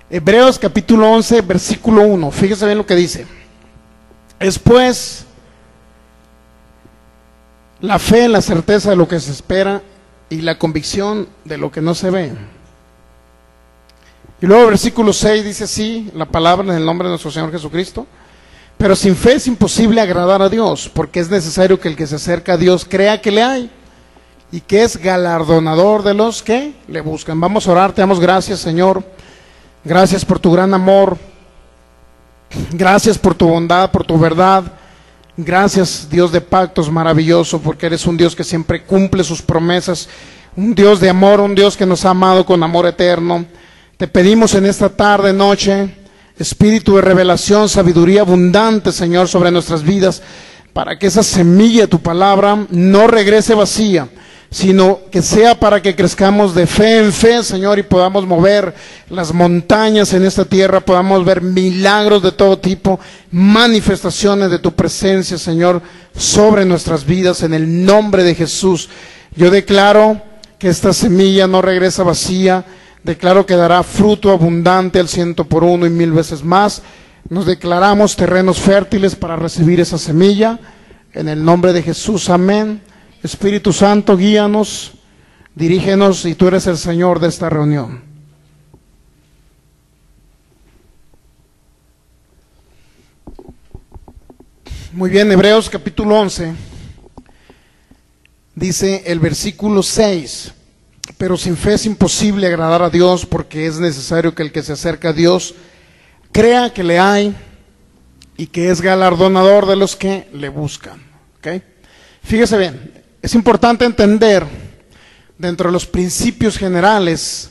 Hebreos capítulo 11, versículo 1. Fíjese bien lo que dice. Es pues la fe, la certeza de lo que se espera y la convicción de lo que no se ve. Y luego el versículo 6 dice así, la palabra en el nombre de nuestro Señor Jesucristo: pero sin fe es imposible agradar a Dios, porque es necesario que el que se acerca a Dios crea que le hay y que es galardonador de los que le buscan. Vamos a orar. Te damos gracias, Señor. Gracias por tu gran amor. Gracias por tu bondad, por tu verdad. Gracias, Dios de pactos maravilloso, porque eres un Dios que siempre cumple sus promesas, un Dios de amor, un Dios que nos ha amado con amor eterno. Te pedimos en esta tarde, noche, espíritu de revelación, sabiduría abundante, Señor, sobre nuestras vidas, para que esa semilla de tu palabra no regrese vacía, sino que sea para que crezcamos de fe en fe, Señor, y podamos mover las montañas en esta tierra, podamos ver milagros de todo tipo, manifestaciones de tu presencia, Señor, sobre nuestras vidas, en el nombre de Jesús. Yo declaro que esta semilla no regresa vacía, declaro que dará fruto abundante al 100 por 1 y 1000 veces más. Nos declaramos terrenos fértiles para recibir esa semilla, en el nombre de Jesús, amén. Espíritu Santo, guíanos, dirígenos, y tú eres el Señor de esta reunión. Muy bien, Hebreos capítulo 11, dice el versículo 6, pero sin fe es imposible agradar a Dios, porque es necesario que el que se acerca a Dios crea que le hay y que es galardonador de los que le buscan. ¿Okay? Fíjese bien. Es importante entender, dentro de los principios generales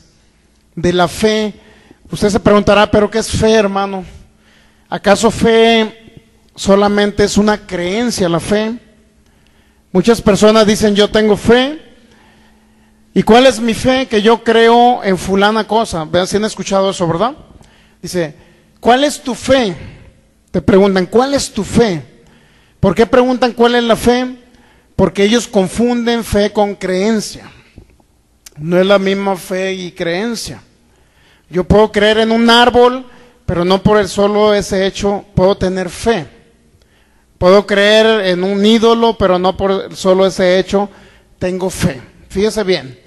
de la fe, usted se preguntará, ¿pero qué es fe, hermano? ¿Acaso fe solamente es una creencia, la fe? Muchas personas dicen, yo tengo fe. ¿Y cuál es mi fe? Que yo creo en fulana cosa. Vean si han escuchado eso, ¿verdad? Dice, ¿cuál es tu fe? Te preguntan, ¿cuál es tu fe? ¿Por qué preguntan cuál es la fe? Porque ellos confunden fe con creencia. No es la misma fe y creencia. Yo puedo creer en un árbol, pero no por el solo ese hecho puedo tener fe. Puedo creer en un ídolo, pero no por el solo ese hecho tengo fe. Fíjese bien,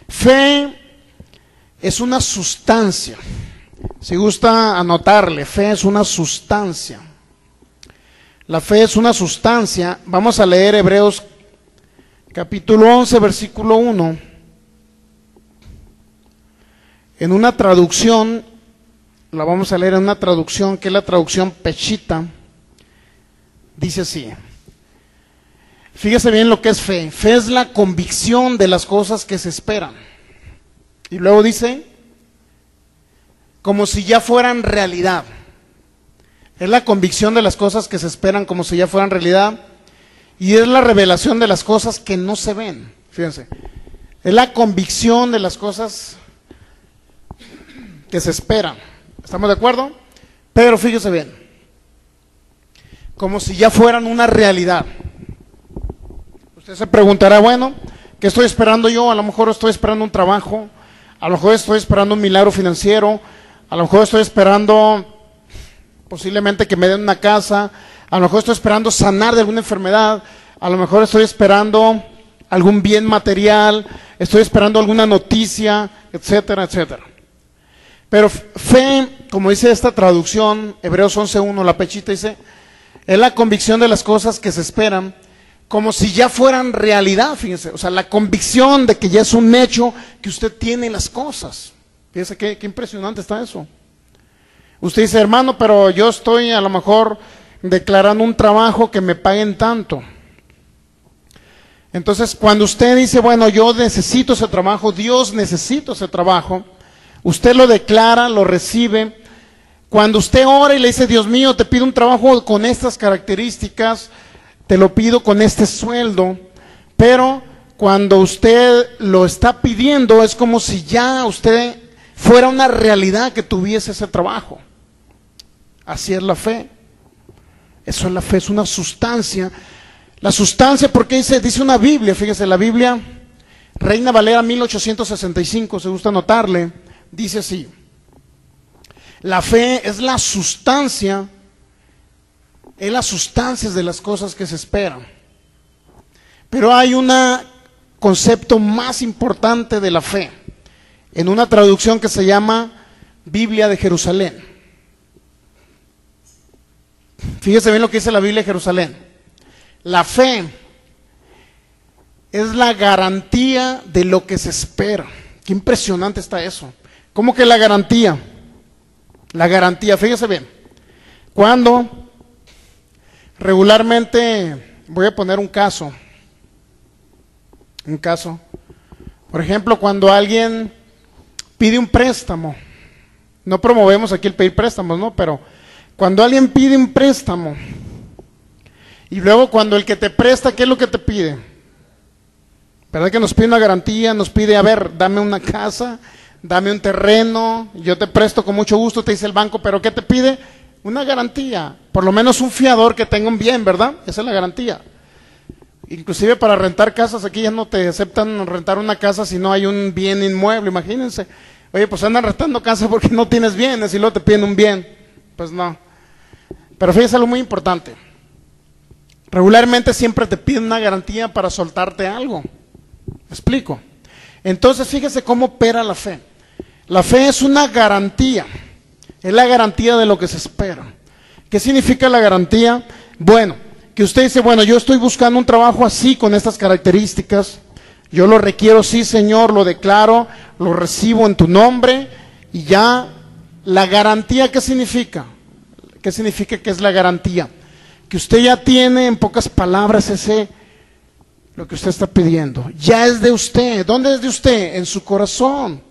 fe es una sustancia. Si gusta anotarle, fe es una sustancia. La fe es una sustancia. Vamos a leer Hebreos capítulo 11, versículo 1. En una traducción, la vamos a leer en una traducción que es la traducción Pechita. Dice así. Fíjese bien lo que es fe. Fe es la convicción de las cosas que se esperan. Y luego dice, como si ya fueran realidad. Es la convicción de las cosas que se esperan como si ya fueran realidad. Y es la revelación de las cosas que no se ven. Fíjense. Es la convicción de las cosas que se esperan. ¿Estamos de acuerdo? Pero fíjese bien. Como si ya fueran una realidad. Usted se preguntará, bueno, ¿qué estoy esperando yo? A lo mejor estoy esperando un trabajo. A lo mejor estoy esperando un milagro financiero. A lo mejor estoy esperando posiblemente que me den una casa. A lo mejor estoy esperando sanar de alguna enfermedad. A lo mejor estoy esperando algún bien material. Estoy esperando alguna noticia, etcétera, etcétera. Pero fe, como dice esta traducción, Hebreos 11:1, la Pechita dice, es la convicción de las cosas que se esperan como si ya fueran realidad, fíjense. O sea, la convicción de que ya es un hecho que usted tiene las cosas. Fíjense qué impresionante está eso. Usted dice, hermano, pero yo estoy a lo mejor declarando un trabajo que me paguen tanto. Entonces, cuando usted dice, bueno, yo necesito ese trabajo, Dios necesita ese trabajo, usted lo declara, lo recibe. Cuando usted ora y le dice, Dios mío, te pido un trabajo con estas características, te lo pido con este sueldo, pero cuando usted lo está pidiendo, es como si ya usted fuera una realidad que tuviese ese trabajo. Así es la fe. Eso es la fe, es una sustancia. La sustancia, porque dice una Biblia, fíjese, la Biblia, Reina Valera 1865, se gusta anotarle, dice así: La fe es la sustancia, es las sustancias de las cosas que se esperan. Pero hay un concepto más importante de la fe, en una traducción que se llama Biblia de Jerusalén. Fíjese bien lo que dice la Biblia de Jerusalén. La fe es la garantía de lo que se espera. Qué impresionante está eso. ¿Cómo que la garantía? La garantía, fíjese bien. Cuando regularmente, voy a poner un caso. Por ejemplo, cuando alguien pide un préstamo, no promovemos aquí el pedir préstamos, ¿no? Pero cuando alguien pide un préstamo, y luego cuando el que te presta, ¿qué es lo que te pide? ¿Verdad que nos pide una garantía? Nos pide, a ver, dame una casa, dame un terreno, yo te presto con mucho gusto, te dice el banco, pero ¿qué te pide? Una garantía, por lo menos un fiador que tenga un bien, ¿verdad? Esa es la garantía. Inclusive para rentar casas, aquí ya no te aceptan rentar una casa si no hay un bien inmueble, imagínense. Oye, pues andan rentando casa porque no tienes bienes y luego te piden un bien. Pues no. Pero fíjese algo muy importante. Regularmente siempre te piden una garantía para soltarte algo. ¿Me explico? Entonces fíjese cómo opera la fe. La fe es una garantía. Es la garantía de lo que se espera. ¿Qué significa la garantía? Bueno, que usted dice, bueno, yo estoy buscando un trabajo así, con estas características, yo lo requiero, sí Señor, lo declaro, lo recibo en tu nombre, y ya, la garantía, ¿qué significa? ¿Qué significa que es la garantía? Que usted ya tiene, en pocas palabras, lo que usted está pidiendo, ya es de usted. ¿Dónde es de usted? En su corazón.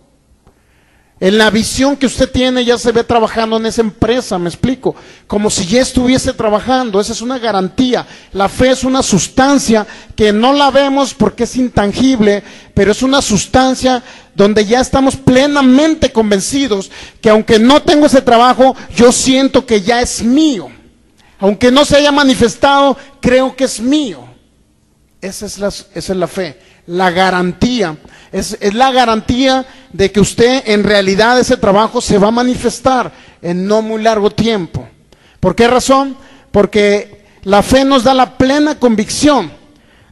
En la visión que usted tiene ya se ve trabajando en esa empresa, me explico, como si ya estuviese trabajando. Esa es una garantía. La fe es una sustancia que no la vemos porque es intangible, pero es una sustancia donde ya estamos plenamente convencidos que aunque no tengo ese trabajo, yo siento que ya es mío. Aunque no se haya manifestado, creo que es mío. Esa es la fe, la garantía. Es la garantía de que usted en realidad ese trabajo se va a manifestar en no muy largo tiempo. ¿Por qué razón? Porque la fe nos da la plena convicción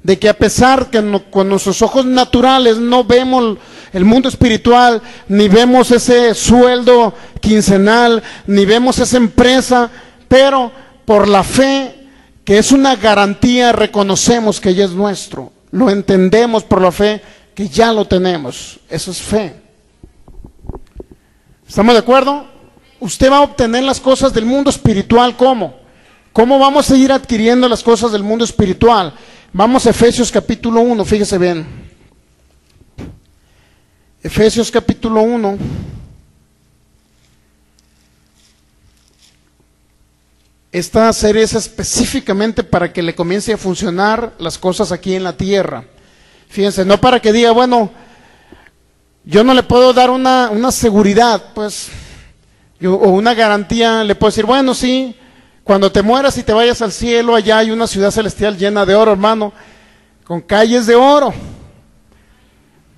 de que a pesar que con nuestros ojos naturales no vemos el mundo espiritual, ni vemos ese sueldo quincenal, ni vemos esa empresa, pero por la fe, que es una garantía, reconocemos que ya es nuestro. Lo entendemos por la fe, que ya lo tenemos. Eso es fe. ¿Estamos de acuerdo? Usted va a obtener las cosas del mundo espiritual, ¿cómo? ¿Cómo vamos a ir adquiriendo las cosas del mundo espiritual? Vamos a Efesios capítulo 1, fíjese bien. Efesios capítulo 1. Esta serie es específicamente para que le comience a funcionar las cosas aquí en la tierra. Fíjense, no para que diga, bueno, yo no le puedo dar una seguridad, pues, o una garantía, le puedo decir, bueno, sí, cuando te mueras y te vayas al cielo, allá hay una ciudad celestial llena de oro, hermano, con calles de oro.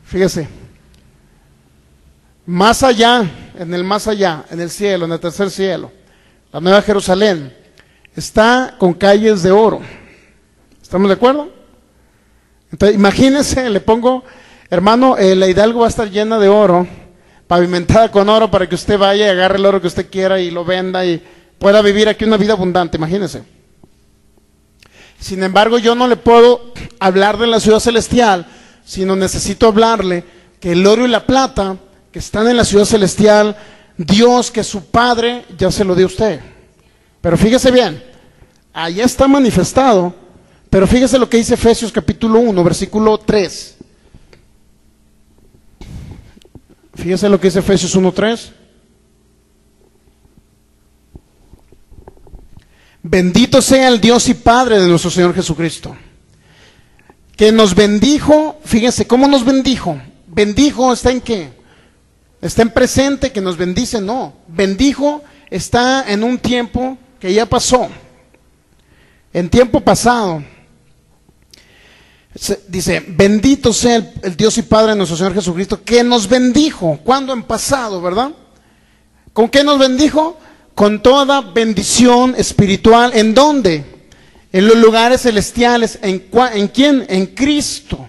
Fíjese, más allá, en el cielo, en el tercer cielo, la Nueva Jerusalén, está con calles de oro. ¿Estamos de acuerdo? Entonces, imagínense, le pongo, hermano, la Hidalgo va a estar llena de oro, pavimentada con oro, para que usted vaya y agarre el oro que usted quiera y lo venda y pueda vivir aquí una vida abundante, imagínense. Sin embargo, yo no le puedo hablar de la ciudad celestial, sino necesito hablarle que el oro y la plata que están en la ciudad celestial, Dios, que es su Padre, ya se lo dio a usted. Pero fíjese bien, allá está manifestado. Pero fíjese lo que dice Efesios capítulo 1, versículo 3. Fíjese lo que dice Efesios 1:3. Bendito sea el Dios y Padre de nuestro Señor Jesucristo, que nos bendijo. Fíjense, ¿cómo nos bendijo? Bendijo está en qué? Está en presente, que nos bendice, no. Bendijo está en un tiempo que ya pasó. En tiempo pasado. Dice, bendito sea el Dios y Padre de nuestro Señor Jesucristo, que nos bendijo. ¿Cuándo? En pasado, ¿verdad? ¿Con qué nos bendijo? Con toda bendición espiritual. ¿En dónde? En los lugares celestiales. ¿En quién? En Cristo.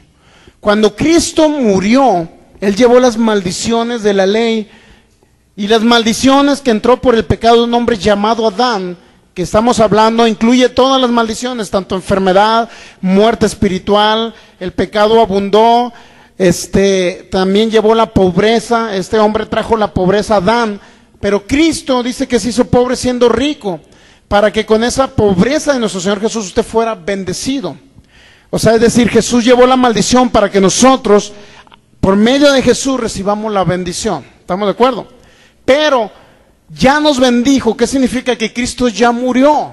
Cuando Cristo murió, Él llevó las maldiciones de la ley, y las maldiciones que entró por el pecado de un hombre llamado Adán, que estamos hablando, incluye todas las maldiciones, tanto enfermedad, muerte espiritual, el pecado abundó, también llevó la pobreza, este hombre trajo la pobreza a Adán, pero Cristo dice que se hizo pobre siendo rico, para que con esa pobreza de nuestro Señor Jesús usted fuera bendecido. O sea, es decir, Jesús llevó la maldición para que nosotros, por medio de Jesús, recibamos la bendición. ¿Estamos de acuerdo? Pero ya nos bendijo. ¿Qué significa? Que Cristo ya murió.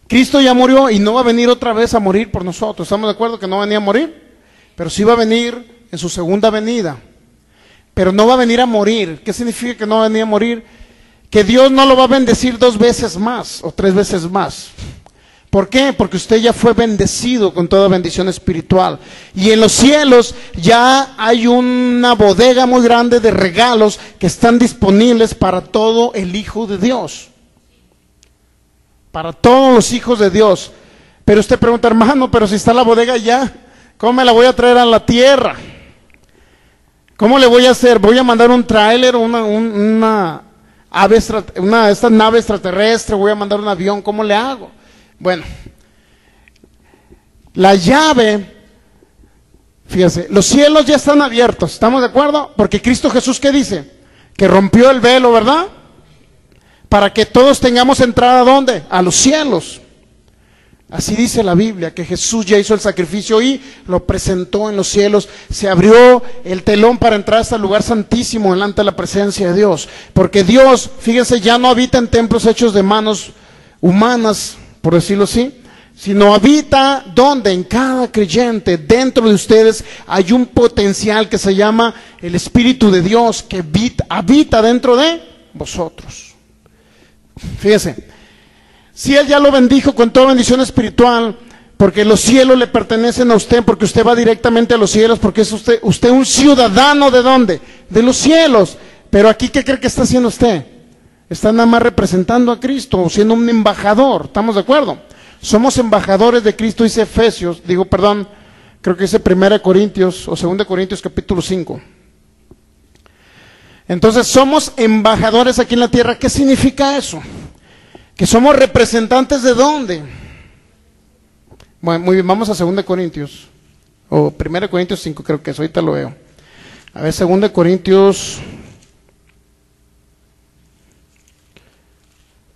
Cristo ya murió y no va a venir otra vez a morir por nosotros. ¿Estamos de acuerdo que no venía a morir? Pero sí va a venir en su segunda venida. Pero no va a venir a morir. ¿Qué significa que no va a venir a morir? Que Dios no lo va a bendecir 2 veces más o 3 veces más. ¿Por qué? Porque usted ya fue bendecido con toda bendición espiritual. Y en los cielos ya hay una bodega muy grande de regalos que están disponibles para todo el Hijo de Dios. Para todos los hijos de Dios. Pero usted pregunta, hermano, pero si está la bodega ya, ¿cómo me la voy a traer a la tierra? ¿Cómo le voy a hacer? ¿Voy a mandar un tráiler, esta nave extraterrestre? ¿Voy a mandar un avión? ¿Cómo le hago? Bueno, la llave, fíjese, los cielos ya están abiertos, ¿estamos de acuerdo? Porque Cristo Jesús, ¿qué dice? Que rompió el velo, ¿verdad? Para que todos tengamos entrada, ¿a dónde? A los cielos. Así dice la Biblia, que Jesús ya hizo el sacrificio y lo presentó en los cielos. Se abrió el telón para entrar hasta el lugar santísimo delante de la presencia de Dios. Porque Dios, fíjense, ya no habita en templos hechos de manos humanas, por decirlo así, sino habita, ¿dónde? En cada creyente. Dentro de ustedes hay un potencial que se llama el Espíritu de Dios, que habita dentro de vosotros. Fíjese, si Él ya lo bendijo con toda bendición espiritual, porque los cielos le pertenecen a usted, porque usted va directamente a los cielos, porque es usted un ciudadano, ¿de dónde? De los cielos. Pero aquí, ¿qué cree que está haciendo usted? Está nada más representando a Cristo, siendo un embajador. ¿Estamos de acuerdo? Somos embajadores de Cristo, dice creo que dice 1 Corintios o 2 Corintios capítulo 5. Entonces somos embajadores aquí en la tierra. ¿Qué significa eso? Que somos representantes ¿de dónde? Bueno, muy bien, vamos a 2 Corintios, o 1 Corintios 5 creo que es, ahorita lo veo. A ver, 2 Corintios...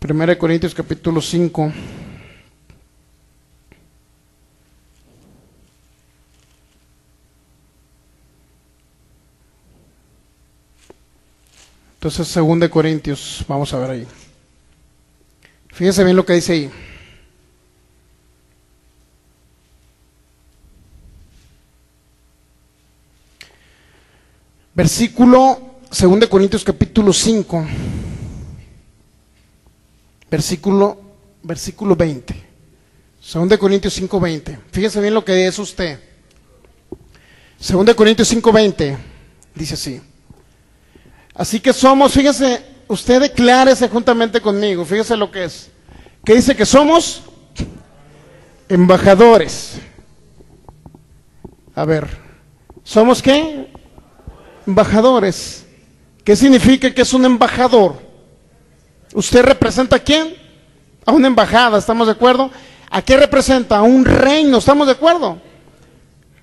1 Corintios capítulo 5. Entonces 2 Corintios, vamos a ver ahí. Fíjense bien lo que dice ahí. Versículo 2 Corintios capítulo 5. Versículo 20. 2 Corintios 5:20. Fíjese bien lo que es usted. 2 Corintios 5:20 dice así. Así que somos, fíjese, usted declárese juntamente conmigo, fíjese lo que es. ¿Qué dice? Que somos embajadores. A ver, ¿somos qué? Embajadores. ¿Qué significa que es un embajador? ¿Usted representa a quién? A una embajada, ¿estamos de acuerdo? ¿A qué representa? A un reino, ¿estamos de acuerdo?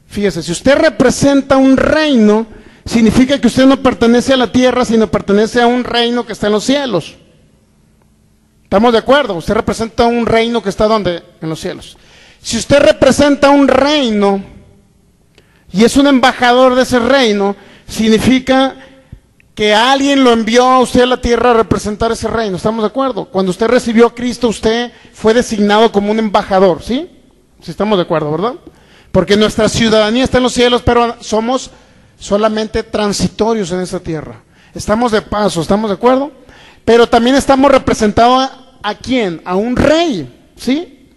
Fíjese, si usted representa un reino, significa que usted no pertenece a la tierra, sino pertenece a un reino que está en los cielos. ¿Estamos de acuerdo? Usted representa un reino que está ¿dónde? En los cielos. Si usted representa un reino y es un embajador de ese reino, significa que alguien lo envió a usted a la tierra a representar ese reino. ¿Estamos de acuerdo? Cuando usted recibió a Cristo, usted fue designado como un embajador, ¿sí? Sí, estamos de acuerdo, ¿verdad? Porque nuestra ciudadanía está en los cielos, pero somos solamente transitorios en esa tierra. Estamos de paso, ¿estamos de acuerdo? Pero también estamos representando ¿a quién? A un rey, ¿sí?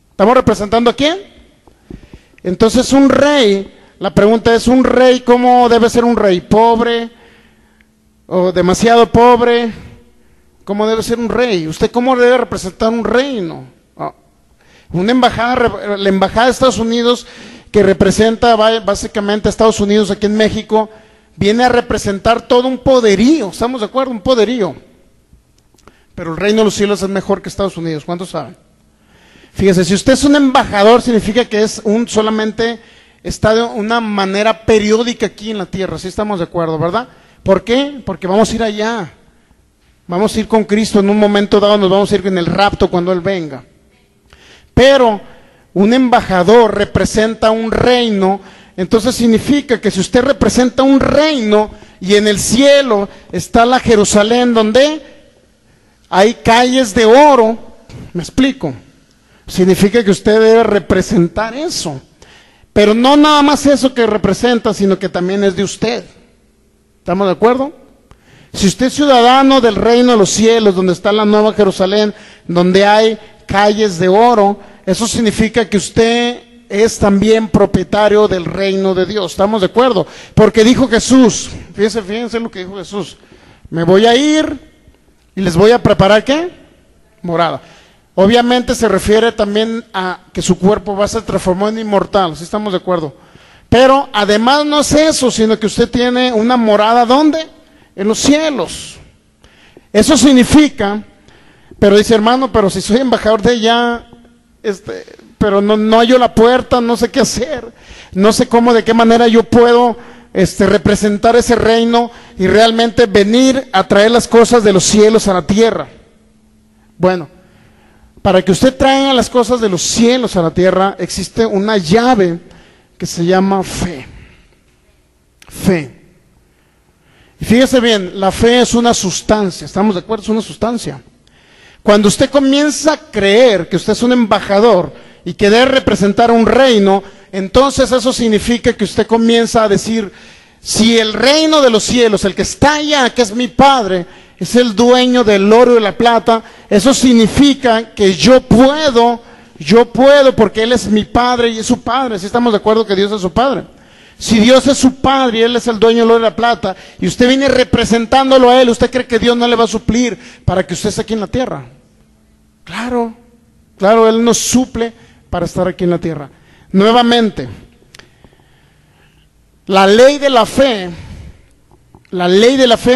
¿Estamos representando a quién? Entonces un rey, la pregunta es, ¿un rey cómo debe ser un rey? ¿Pobre? o demasiado pobre, ¿cómo debe ser un rey? ¿Usted cómo debe representar un reino? Una embajada, la embajada de Estados Unidos, que representa básicamente a Estados Unidos aquí en México, viene a representar todo un poderío, ¿estamos de acuerdo? Un poderío. Pero el reino de los cielos es mejor que Estados Unidos, ¿cuántos saben? Fíjese, si usted es un embajador, significa que es solamente está de una manera periódica aquí en la tierra, ¿sí estamos de acuerdo, verdad? ¿Por qué? Porque vamos a ir allá, vamos a ir con Cristo en un momento dado, nos vamos a ir en el rapto cuando Él venga. Pero un embajador representa un reino, entonces significa que si usted representa un reino y en el cielo está la Jerusalén donde hay calles de oro, ¿me explico? Significa que usted debe representar eso, pero no nada más eso que representa, sino que también es de usted. ¿Estamos de acuerdo? Si usted es ciudadano del reino de los cielos, donde está la nueva Jerusalén, donde hay calles de oro, eso significa que usted es también propietario del reino de Dios. ¿Estamos de acuerdo? Porque dijo Jesús, fíjense lo que dijo Jesús: me voy a ir y les voy a preparar, ¿qué? Morada. Obviamente se refiere también a que su cuerpo va a ser transformado en inmortal, ¿sí estamos de acuerdo? Pero además no es eso, sino que usted tiene una morada, ¿dónde? En los cielos. Eso significa, pero dice, hermano, pero si soy embajador de allá, pero no hallo la puerta, no sé qué hacer, no sé cómo, de qué manera yo puedo representar ese reino y realmente venir a traer las cosas de los cielos a la tierra. Bueno, para que usted traiga las cosas de los cielos a la tierra, existe una llave que se llama fe. Fe. Y fíjese bien, la fe es una sustancia, ¿estamos de acuerdo? Es una sustancia. Cuando usted comienza a creer que usted es un embajador y que debe representar un reino, entonces eso significa que usted comienza a decir, si el reino de los cielos, el que está allá, que es mi Padre, es el dueño del oro y de la plata, eso significa que yo puedo porque Él es mi Padre y es su Padre. ¿Sí estamos de acuerdo que Dios es su Padre? Si Dios es su Padre y Él es el dueño del oro y la plata, y usted viene representándolo a Él, ¿usted cree que Dios no le va a suplir para que usted esté aquí en la tierra? Claro, Él nos suple para estar aquí en la tierra. Nuevamente, la ley de la fe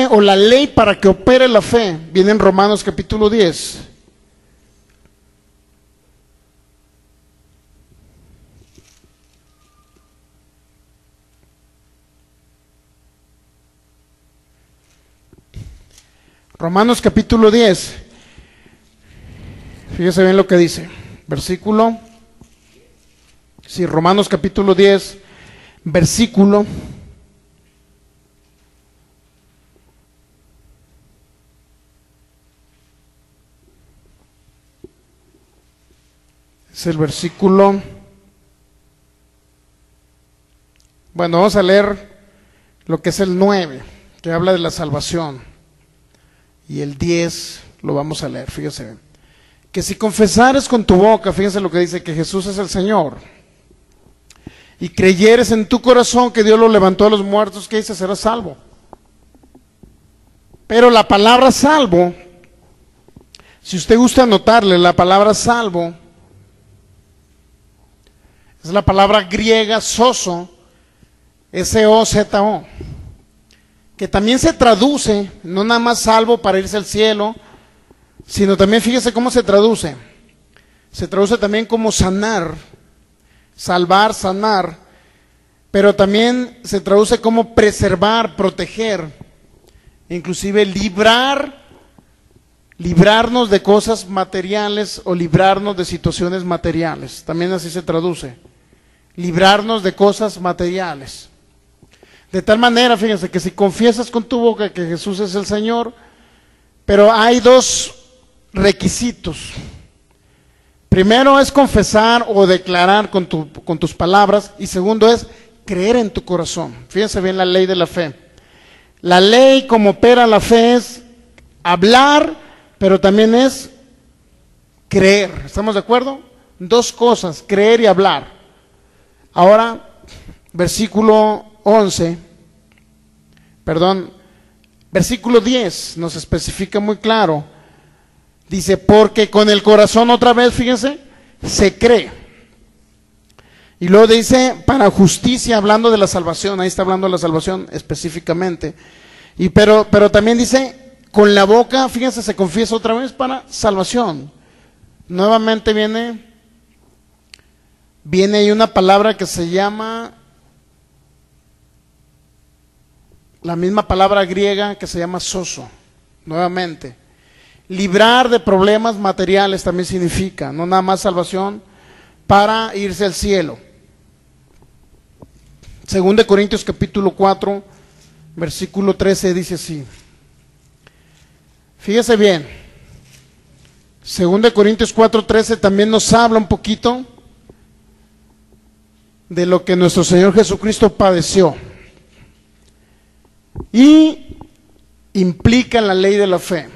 o la ley para que opere la fe, viene en Romanos capítulo 10. Romanos capítulo 10, fíjese bien lo que dice, Romanos capítulo 10, versículo, es el versículo, bueno, vamos a leer lo que es el 9, que habla de la salvación. Y el 10 lo vamos a leer, fíjese bien. Que si confesares con tu boca, fíjense lo que dice, que Jesús es el Señor, y creyeres en tu corazón que Dios lo levantó de los muertos, ¿qué dice? Serás salvo. Pero la palabra salvo, si usted gusta anotarle, la palabra salvo es la palabra griega sozo, S-O-Z-O, que también se traduce, no nada más salvo para irse al cielo, sino también, fíjese cómo se traduce. Se traduce también como sanar, salvar, sanar, pero también se traduce como preservar, proteger, inclusive librarnos de cosas materiales o librarnos de situaciones materiales. También así se traduce, librarnos de cosas materiales. De tal manera, fíjense, que si confiesas con tu boca que Jesús es el Señor, pero hay dos requisitos. Primero es confesar o declarar con tus palabras, y segundo es creer en tu corazón. Fíjense bien la ley de la fe. La ley como opera la fe es hablar, pero también es creer. ¿Estamos de acuerdo? Dos cosas, creer y hablar. Ahora, versículo 11, Versículo 10 nos especifica muy claro. Dice, porque con el corazón, otra vez, fíjense, se cree. Y luego dice, para justicia, hablando de la salvación, ahí está hablando de la salvación específicamente. Pero también dice, con la boca, fíjense, se confiesa otra vez para salvación. Nuevamente viene ahí una palabra que se llama, la misma palabra griega que se llama sozo, nuevamente. Librar de problemas materiales también significa, no nada más salvación para irse al cielo. 2 Corintios capítulo 4, versículo 13 dice así. Fíjese bien, 2 Corintios 4, 13 también nos habla un poquito de lo que nuestro Señor Jesucristo padeció. Y implica la ley de la fe.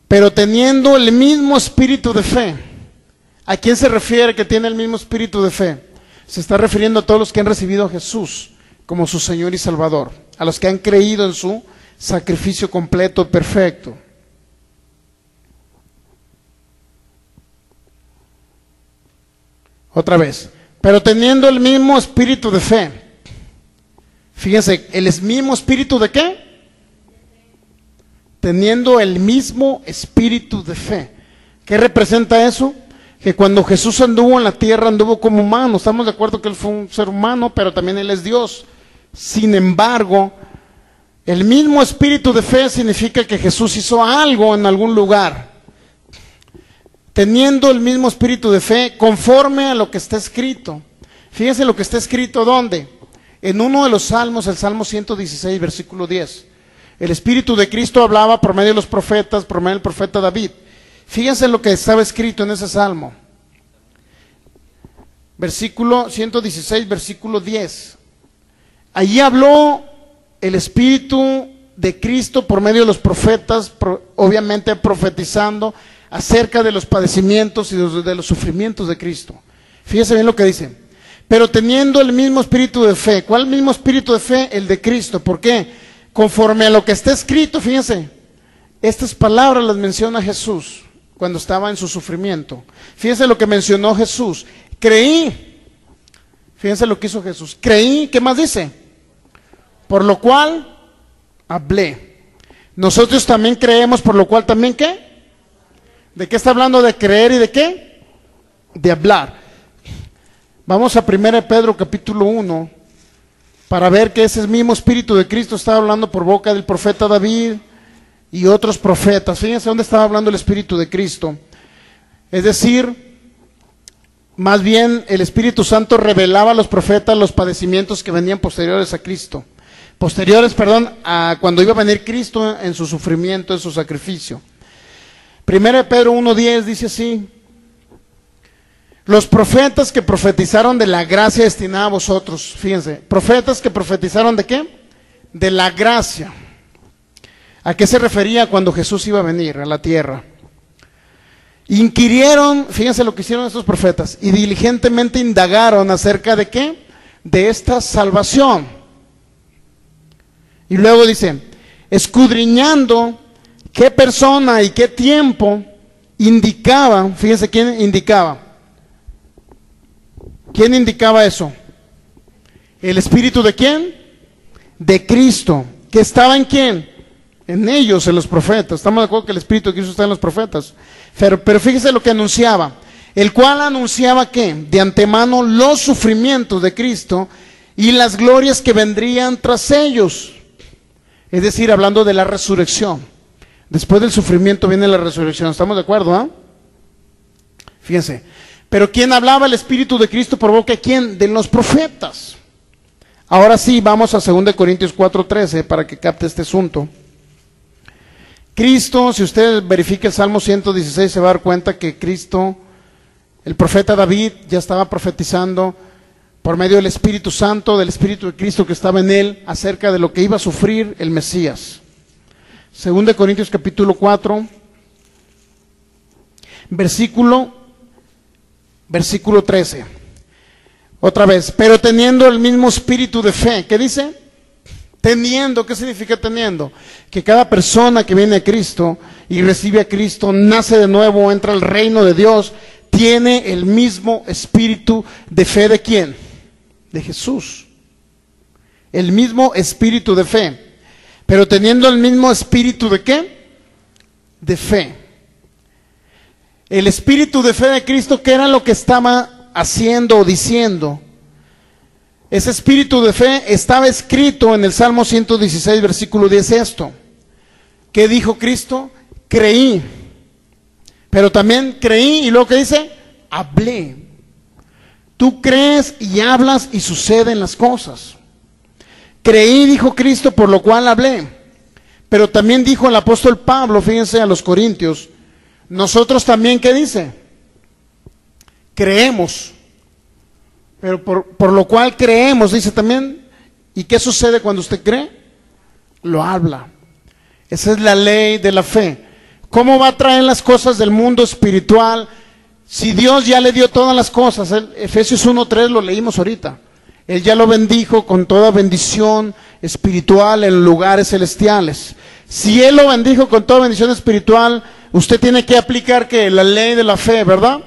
Pero teniendo el mismo espíritu de fe. ¿A quién se refiere que tiene el mismo espíritu de fe? Se está refiriendo a todos los que han recibido a Jesús como su Señor y Salvador, a los que han creído en su sacrificio completo y perfecto. Otra vez, pero teniendo el mismo espíritu de fe. Fíjense, ¿el mismo espíritu de qué? Teniendo el mismo espíritu de fe. ¿Qué representa eso? Que cuando Jesús anduvo en la tierra, anduvo como humano. Estamos de acuerdo que Él fue un ser humano, pero también Él es Dios. Sin embargo, el mismo espíritu de fe significa que Jesús hizo algo en algún lugar. Teniendo el mismo espíritu de fe, conforme a lo que está escrito. Fíjense lo que está escrito, ¿dónde? En uno de los salmos, el Salmo 116, versículo 10. El Espíritu de Cristo hablaba por medio de los profetas, por medio del profeta David. Fíjense lo que estaba escrito en ese salmo. Versículo 116, versículo 10. Allí habló el Espíritu de Cristo por medio de los profetas, obviamente profetizando acerca de los padecimientos y de los sufrimientos de Cristo. Fíjense bien lo que dice. Pero teniendo el mismo espíritu de fe. ¿Cuál mismo espíritu de fe? El de Cristo. ¿Por qué? Conforme a lo que está escrito, fíjense. Estas palabras las menciona Jesús cuando estaba en su sufrimiento. Fíjense lo que mencionó Jesús. Creí. Fíjense lo que hizo Jesús. Creí, ¿qué más dice? Por lo cual hablé. Nosotros también creemos, por lo cual también ¿qué? ¿De qué está hablando? De creer y de qué? De hablar. Vamos a 1 Pedro capítulo 1 para ver que ese mismo espíritu de Cristo estaba hablando por boca del profeta David y otros profetas. Fíjense dónde estaba hablando el espíritu de Cristo. Es decir, más bien el Espíritu Santo revelaba a los profetas los padecimientos que venían posteriores a Cristo. A cuando iba a venir Cristo en su sufrimiento, en su sacrificio. 1 Pedro 1:10 dice así. Los profetas que profetizaron de la gracia destinada a vosotros, fíjense, profetas que profetizaron ¿de qué? De la gracia. ¿A qué se refería cuando Jesús iba a venir a la tierra? Inquirieron, fíjense lo que hicieron estos profetas, y diligentemente indagaron acerca de ¿qué? De esta salvación. Y luego dice, escudriñando qué persona y qué tiempo indicaba, fíjense quién indicaba. ¿Quién indicaba eso? ¿El espíritu de quién? De Cristo. ¿Que estaba en quién? En ellos, en los profetas. Estamos de acuerdo que el espíritu de Cristo está en los profetas. Pero fíjese lo que anunciaba. El cual anunciaba ¿qué? De antemano los sufrimientos de Cristo y las glorias que vendrían tras ellos. Es decir, hablando de la resurrección. Después del sufrimiento viene la resurrección. ¿Estamos de acuerdo? ¿Ah? Fíjense. Pero ¿quién hablaba el Espíritu de Cristo por boca de quién? De los profetas. Ahora sí, vamos a 2 Corintios 4:13 para que capte este asunto. Cristo, si usted verifica el Salmo 116, se va a dar cuenta que Cristo, el profeta David, ya estaba profetizando por medio del Espíritu Santo, del Espíritu de Cristo que estaba en él, acerca de lo que iba a sufrir el Mesías. 2 Corintios capítulo 4, versículo 13. Otra vez, pero teniendo el mismo espíritu de fe. ¿Qué dice? Teniendo, ¿qué significa teniendo? Que cada persona que viene a Cristo y recibe a Cristo, nace de nuevo, entra al reino de Dios, tiene el mismo espíritu de fe de ¿quién? De Jesús. El mismo espíritu de fe. Pero teniendo el mismo espíritu de ¿qué? De fe. El espíritu de fe de Cristo, ¿qué era lo que estaba haciendo o diciendo? Ese espíritu de fe estaba escrito en el Salmo 116, versículo 10, esto. ¿Qué dijo Cristo? Creí. Pero también creí, y luego que dice, hablé. Tú crees y hablas y suceden las cosas. Creí, dijo Cristo, por lo cual hablé. Pero también dijo el apóstol Pablo, fíjense, a los Corintios, nosotros también, ¿qué dice? Creemos. Pero por lo cual creemos, dice también. ¿Y qué sucede cuando usted cree? Lo habla. Esa es la ley de la fe. ¿Cómo va a traer las cosas del mundo espiritual si Dios ya le dio todas las cosas? Efesios 1:3 lo leímos ahorita. Él ya lo bendijo con toda bendición espiritual en lugares celestiales. Si Él lo bendijo con toda bendición espiritual, usted tiene que aplicar que la ley de la fe, ¿verdad?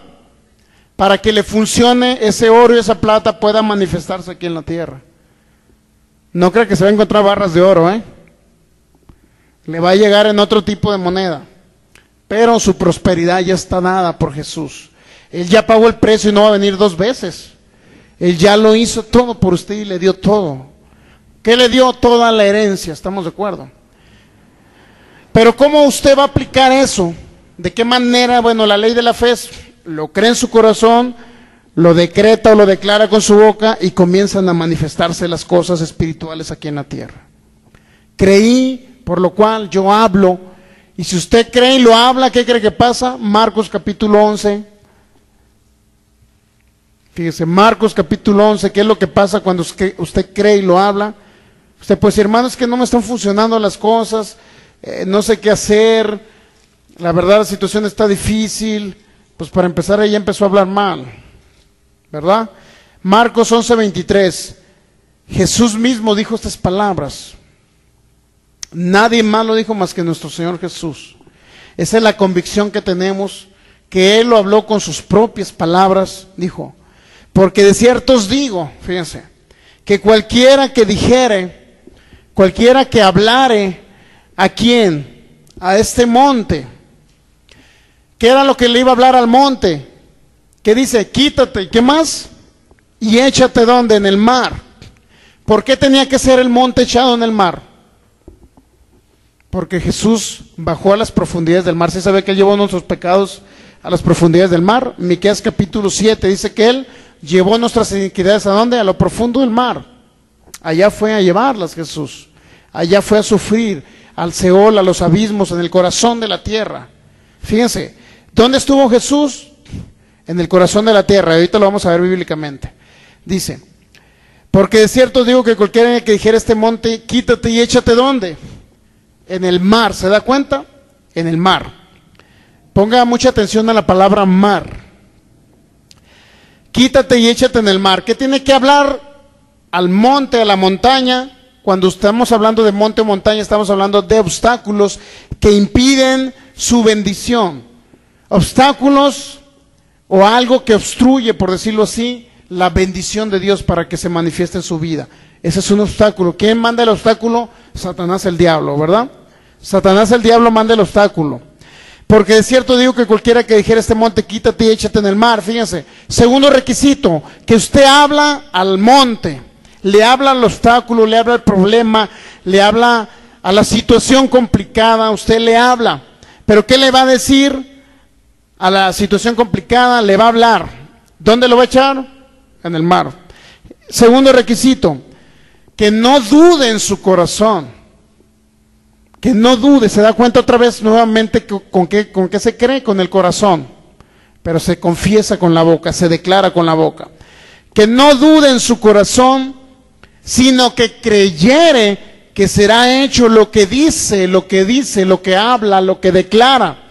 Para que le funcione ese oro y esa plata pueda manifestarse aquí en la tierra. No crea que se va a encontrar barras de oro, Le va a llegar en otro tipo de moneda. Pero su prosperidad ya está dada por Jesús. Él ya pagó el precio y no va a venir dos veces. Él ya lo hizo todo por usted y le dio todo. ¿Qué le dio? Toda la herencia, ¿estamos de acuerdo? Pero ¿cómo usted va a aplicar eso? ¿De qué manera? Bueno, la ley de la fe es, lo cree en su corazón, lo decreta o lo declara con su boca y comienzan a manifestarse las cosas espirituales aquí en la tierra. Creí, por lo cual yo hablo. Y si usted cree y lo habla, ¿qué cree que pasa? Marcos capítulo 11. Fíjese, Marcos capítulo 11, ¿qué es lo que pasa cuando usted cree y lo habla? Usted puede decir, hermano, es que no me están funcionando las cosas, no sé qué hacer, la verdad la situación está difícil. Pues para empezar, ella empezó a hablar mal, ¿verdad? Marcos 11:23, Jesús mismo dijo estas palabras. Nadie más lo dijo más que nuestro Señor Jesús. Esa es la convicción que tenemos, que Él lo habló con sus propias palabras. Dijo, porque de cierto os digo, fíjense, que cualquiera que dijere, cualquiera que hablare, ¿a quién? A este monte. ¿Qué era lo que le iba a hablar al monte? ¿Qué dice? Quítate, ¿y qué más? Y échate, ¿dónde? En el mar. ¿Por qué tenía que ser el monte echado en el mar? Porque Jesús bajó a las profundidades del mar. ¿Sí sabe que Él llevó nuestros pecados a las profundidades del mar? Miqueas capítulo 7 dice que Él llevó nuestras iniquidades ¿a dónde? A lo profundo del mar. Allá fue a llevarlas Jesús. Allá fue a sufrir, al Seol, a los abismos, en el corazón de la tierra. Fíjense, ¿dónde estuvo Jesús? En el corazón de la tierra. Ahorita lo vamos a ver bíblicamente. Dice, porque de cierto digo que cualquiera que dijera este monte, quítate y échate, ¿dónde? En el mar. ¿Se da cuenta? En el mar. Ponga mucha atención a la palabra mar. Quítate y échate en el mar. ¿Qué tiene que hablar al monte, a la montaña? Cuando estamos hablando de monte o montaña, estamos hablando de obstáculos que impiden su bendición. Obstáculos o algo que obstruye, por decirlo así, la bendición de Dios para que se manifieste en su vida. Ese es un obstáculo. ¿Quién manda el obstáculo? Satanás, el diablo, ¿verdad? Satanás, el diablo, manda el obstáculo. Porque de cierto digo que cualquiera que dijera este monte, quítate y échate en el mar. Fíjense, segundo requisito, que usted habla al monte, le habla al obstáculo, le habla al problema, le habla a la situación complicada, usted le habla. Pero ¿qué le va a decir a la situación complicada? Le va a hablar. ¿Dónde lo va a echar? En el mar. Segundo requisito, que no dude en su corazón. Que no dude. Se da cuenta otra vez nuevamente con qué se cree, con el corazón. Pero se confiesa con la boca, se declara con la boca. Que no dude en su corazón, sino que creyere que será hecho lo que dice, lo que habla, lo que declara.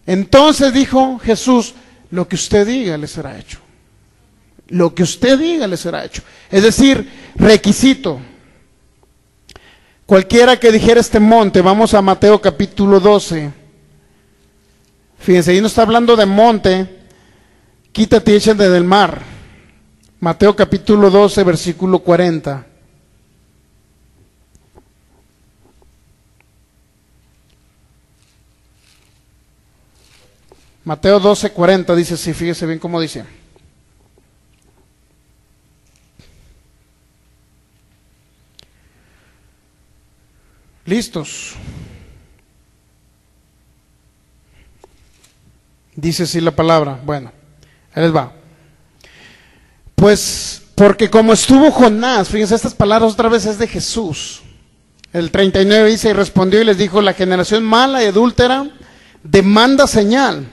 Entonces dijo Jesús, lo que usted diga le será hecho. Lo que usted diga le será hecho. Es decir, requisito. Cualquiera que dijera este monte, vamos a Mateo capítulo 12. Fíjense, ahí no está hablando de monte, quítate y échate del mar. Mateo capítulo 12, versículo 40. Mateo 12, 40 dice así, fíjese bien cómo dice. ¿Listos? Dice así la palabra. Bueno, ahí les va. Pues, porque como estuvo Jonás, fíjense, estas palabras otra vez es de Jesús. El 39 dice, y respondió y les dijo, la generación mala y adúltera demanda señal,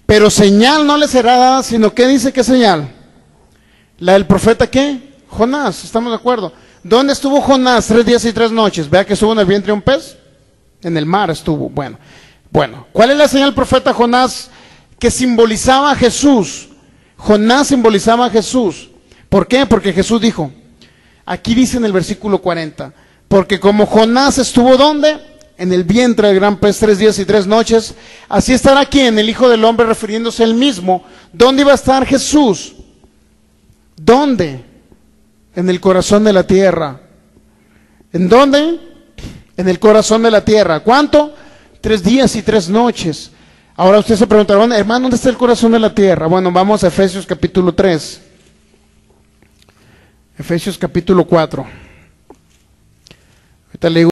pero señal no le será dada, sino ¿qué dice? ¿Qué señal? La del profeta, ¿qué? Jonás, ¿estamos de acuerdo? ¿Dónde estuvo Jonás 3 días y 3 noches? ¿Vea que estuvo en el vientre de un pez? En el mar estuvo. Bueno, ¿cuál es la señal del profeta Jonás que simbolizaba a Jesús? Jonás simbolizaba a Jesús. ¿Por qué? Porque Jesús dijo, aquí dice en el versículo 40, porque como Jonás estuvo ¿dónde? En el vientre del gran pez 3 días y 3 noches, así estará aquí en el Hijo del Hombre, refiriéndose a él mismo. ¿Dónde iba a estar Jesús? ¿Dónde? En el corazón de la tierra. ¿En dónde? En el corazón de la tierra. ¿Cuánto? 3 días y 3 noches. Ahora usted se preguntará, hermano, ¿dónde está el corazón de la tierra? Bueno, vamos a Efesios capítulo 3. Efesios capítulo 4. Ahorita le digo